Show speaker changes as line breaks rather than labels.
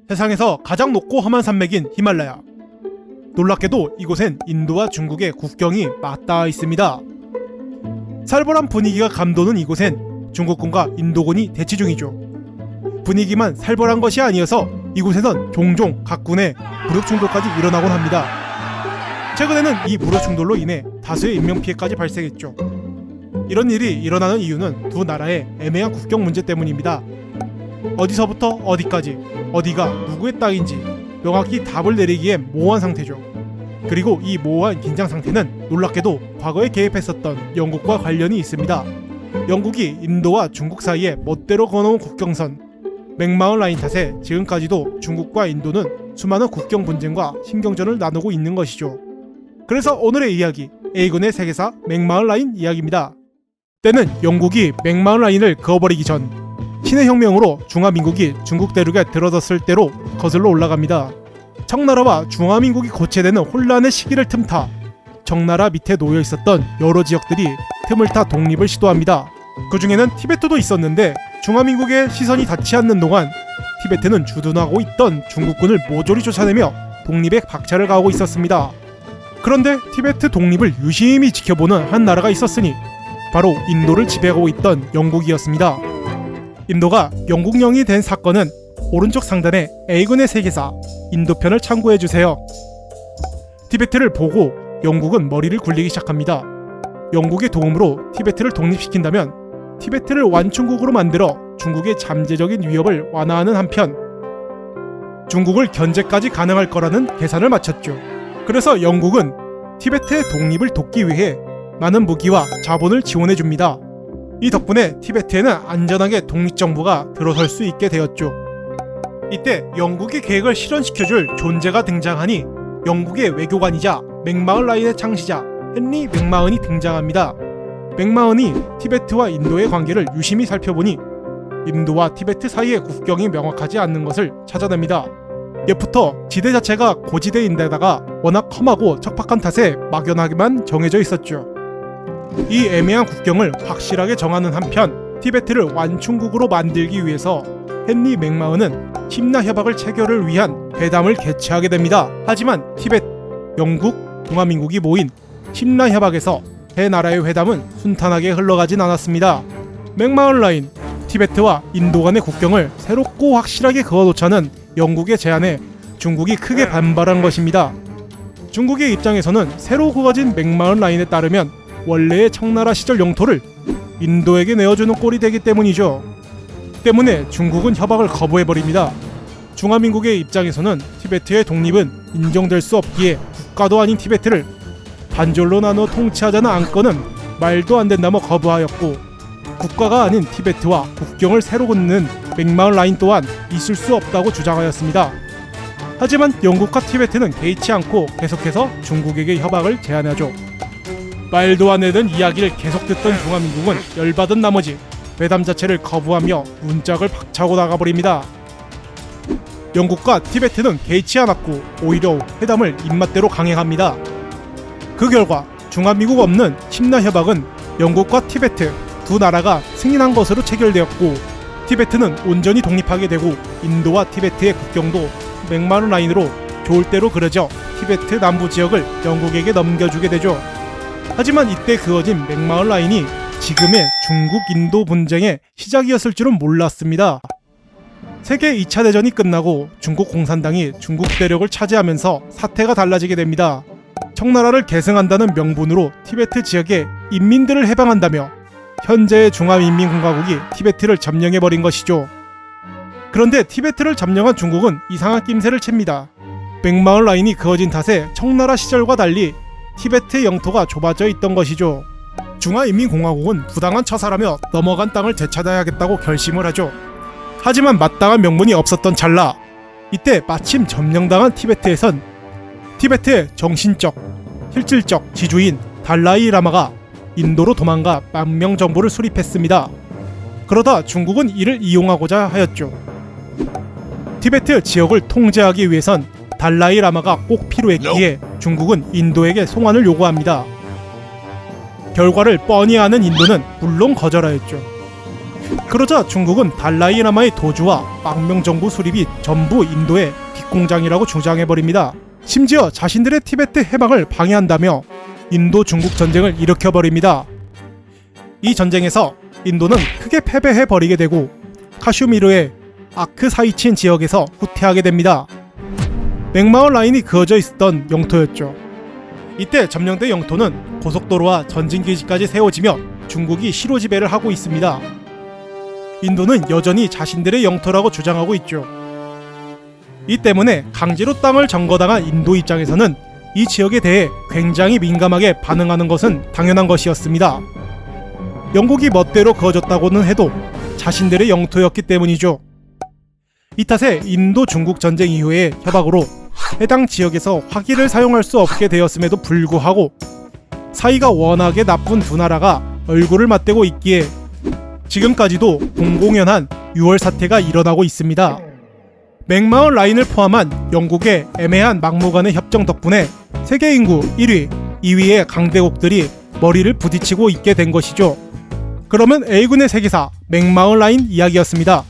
세상에서 가장 높고 험한 산맥인 히말라야. 놀랍게도 이곳엔 인도와 중국의 국경이 맞닿아 있습니다. 살벌한 분위기가 감도는 이곳엔 중국군과 인도군이 대치 중이죠. 분위기만 살벌한 것이 아니어서 이곳에선 종종 각 군의 무력 충돌까지 일어나곤 합니다. 최근에는 이 무력 충돌로 인해 다수의 인명피해까지 발생했죠. 이런 일이 일어나는 이유는 두 나라의 애매한 국경 문제 때문입니다. 어디서부터 어디까지, 어디가 누구의 땅인지 명확히 답을 내리기엔 모호한 상태죠. 그리고 이 모호한 긴장 상태는 놀랍게도 과거에 개입했었던 영국과 관련이 있습니다. 영국이 인도와 중국 사이에 멋대로 그어놓은 국경선 맥마운 라인 탓에 지금까지도 중국과 인도는 수많은 국경 분쟁과 신경전을 나누고 있는 것이죠. 그래서 오늘의 이야기, A군의 세계사 맥마운 라인 이야기입니다. 때는 영국이 맥마운 라인을 그어버리기 전 신의 혁명으로 중화민국이 중국 대륙에 들어섰을 때로 거슬러 올라갑니다. 청나라와 중화민국이 고체되는 혼란의 시기를 틈타 청나라 밑에 놓여 있었던 여러 지역들이 틈을 타 독립을 시도합니다. 그 중에는 티베트도 있었는데 중화민국의 시선이 닿지 않는 동안 티베트는 주둔하고 있던 중국군을 모조리 쫓아내며 독립에 박차를 가하고 있었습니다. 그런데 티베트 독립을 유심히 지켜보는 한 나라가 있었으니 바로 인도를 지배하고 있던 영국이었습니다. 인도가 영국령이 된 사건은 오른쪽 상단에 A군의 세계사 인도편을 참고해주세요. 티베트를 보고 영국은 머리를 굴리기 시작합니다. 영국의 도움으로 티베트를 독립시킨다면 티베트를 완충국으로 만들어 중국의 잠재적인 위협을 완화하는 한편 중국을 견제까지 가능할 거라는 계산을 마쳤죠. 그래서 영국은 티베트의 독립을 돕기 위해 많은 무기와 자본을 지원해줍니다. 이 덕분에 티베트에는 안전하게 독립정부가 들어설 수 있게 되었죠. 이때 영국의 계획을 실현시켜줄 존재가 등장하니 영국의 외교관이자 맥마운 라인의 창시자 헨리 맥마흔이 등장합니다. 맥마흔이 티베트와 인도의 관계를 유심히 살펴보니 인도와 티베트 사이의 국경이 명확하지 않는 것을 찾아냅니다. 옛부터 지대 자체가 고지대인데다가 워낙 험하고 척박한 탓에 막연하게만 정해져 있었죠. 이 애매한 국경을 확실하게 정하는 한편 티베트를 완충국으로 만들기 위해서 헨리 맥마흔은 심나 협약을 체결을 위한 회담을 개최하게 됩니다. 하지만 티베트, 영국, 중화민국이 모인 심나 협약에서 세 나라의 회담은 순탄하게 흘러가진 않았습니다. 맥마운 라인, 티베트와 인도 간의 국경을 새롭고 확실하게 그어놓자는 영국의 제안에 중국이 크게 반발한 것입니다. 중국의 입장에서는 새로 그어진 맥마운 라인에 따르면 원래의 청나라 시절 영토를 인도에게 내어주는 꼴이 되기 때문이죠. 때문에 중국은 협약을 거부해버립니다. 중화민국의 입장에서는 티베트의 독립은 인정될 수 없기에 국가도 아닌 티베트를 반절로 나눠 통치하자는 안건은 말도 안 된다며 거부하였고 국가가 아닌 티베트와 국경을 새로 긋는 맥마운 라인 또한 있을 수 없다고 주장하였습니다. 하지만 영국과 티베트는 개의치 않고 계속해서 중국에게 협약을 제안하죠. 말도 안 되는 이야기를 계속 듣던 중화민국은 열받은 나머지 회담 자체를 거부하며 문짝을 박차고 나가버립니다. 영국과 티베트는 개의치 않았고 오히려 회담을 입맛대로 강행합니다. 그 결과 중화미국 없는 심나 협약은 영국과 티베트 두 나라가 승인한 것으로 체결되었고 티베트는 온전히 독립하게 되고 인도와 티베트의 국경도 맥마운 라인으로 좋을 대로 그려져 티베트 남부 지역을 영국에게 넘겨주게 되죠. 하지만 이때 그어진 맥마운 라인이 지금의 중국-인도 분쟁의 시작이었을 줄은 몰랐습니다. 세계 2차 대전이 끝나고 중국 공산당이 중국 대륙을 차지하면서 사태가 달라지게 됩니다. 청나라를 계승한다는 명분으로 티베트 지역의 인민들을 해방한다며 현재의 중화인민공화국이 티베트를 점령해버린 것이죠. 그런데 티베트를 점령한 중국은 이상한 낌새를 챕니다. 맥마운 라인이 그어진 탓에 청나라 시절과 달리 티베트의 영토가 좁아져 있던 것이죠. 중화인민공화국은 부당한 처사라며 넘어간 땅을 되찾아야겠다고 결심을 하죠. 하지만 마땅한 명분이 없었던 찰나 이때 마침 점령당한 티베트에선 티베트의 정신적, 실질적 지주인 달라이 라마가 인도로 도망가 망명 정부를 수립했습니다. 그러다 중국은 이를 이용하고자 하였죠. 티베트 지역을 통제하기 위해선 달라이 라마가 꼭 필요했기에 중국은 인도에게 송환을 요구합니다. 결과를 뻔히 아는 인도는 물론 거절하였죠. 그러자 중국은 달라이라마의 도주와 망명정부 수립이 전부 인도의 뒷공장이라고 주장해버립니다. 심지어 자신들의 티베트 해방을 방해한다며 인도 중국 전쟁을 일으켜버립니다. 이 전쟁에서 인도는 크게 패배해버리게 되고 카슈미르의 아크사이친 지역에서 후퇴하게 됩니다. 맥마원 라인이 그어져 있었던 영토였죠. 이때 점령된 영토는 고속도로와 전진기지까지 세워지며 중국이 시로지배를 하고 있습니다. 인도는 여전히 자신들의 영토라고 주장하고 있죠. 이 때문에 강제로 땅을 점거당한 인도 입장에서는 이 지역에 대해 굉장히 민감하게 반응하는 것은 당연한 것이었습니다. 영국이 멋대로 그어졌다고는 해도 자신들의 영토였기 때문이죠. 이 탓에 인도 중국 전쟁 이후의 협약으로 해당 지역에서 화기를 사용할 수 없게 되었음에도 불구하고 사이가 워낙에 나쁜 두 나라가 얼굴을 맞대고 있기에 지금까지도 공공연한 6월 사태가 일어나고 있습니다. 맥마원 라인을 포함한 영국의 애매한 막무가내 협정 덕분에 세계 인구 1위, 2위의 강대국들이 머리를 부딪히고 있게 된 것이죠. 그러면 A군의 세계사 맥마원 라인 이야기였습니다.